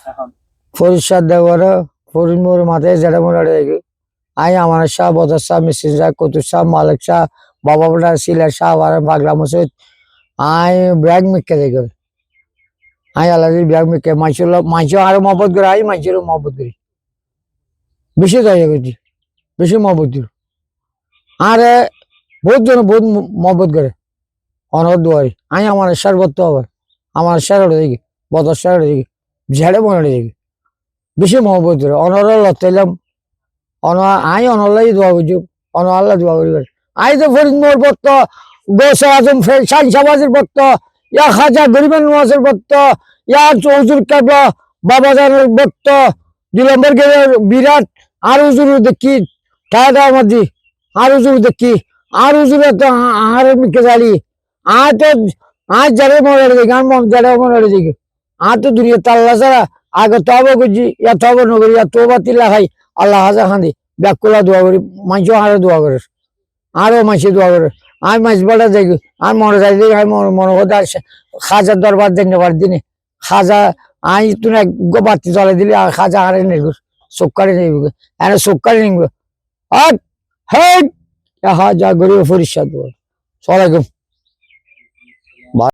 এখন পরিষ্কার দেওয়ার ফরিদপুর মাথায় যেটা মনে রেখে আই আমার শাহ বদর শাহ মিসির শাহ কতুর শাহ মালিক শাহ বাবা বড়া সিলেট শাহ আর পাগলা মসজিদ আই ব্যাগ মিকে দেখে আই আলাদি ব্যাগ মিকে মাইছিল আরো মহব্বত করে আই মাইছিল মহব্বত করি বেশি যাই করছি বেশি মহব্বত করি আর বহুত জন বহুত মহব্বত করে অনর দুয়ারি আই আমার শাহ বলতে হবে আমার শাহ দেখি বদর শাহ দেখি ঝেড়ে মনে দেখি বেশি মহব্বত করে অনর লতাইলাম আই অনলাই দোয়া করছি আল্লাহ দোয়া করি আই তো ফরিদপুর ভক্ত গোসা আজম শাহ সমাজের ভক্ত ইয়া খাজা গরিবের নওয়াজের ভক্ত ইয়া চৌজুর কাবলা বাবা জানের ভক্ত 2 নম্বর গেলের বিরাট আর হুজুর দেখি টাকা মাদি আর হুজুর দেখি আর হুজুরে তো আর মিকে জালি আর তো আজ যারে মনে দেখি আর মন যারে মনে দেখি আর তো দুনিয়া তাল্লা ছাড়া আগে তবা করছি ইয়া তবা নগরী ইয়া তোবা তিল্লা খাই আল্লাহ হাজা খান্দি ব্যাকুলা দোয়া করি মাইসও আরো দোয়া করে আরো মাইসে দোয়া করে আমি মাইস বাড়া দেখি আমি মনে যাই দেখি আমি মনে কথা খাজার দরবার দেখতে পারি দিনে খাজা আমি তুমি বাতি চলে দিলি আর খাজা আরে নেব চোখকারি নেব এনে চোখকারি নেব আর হ্যাঁ যা গরিব পরিষ্কার সালাইকুম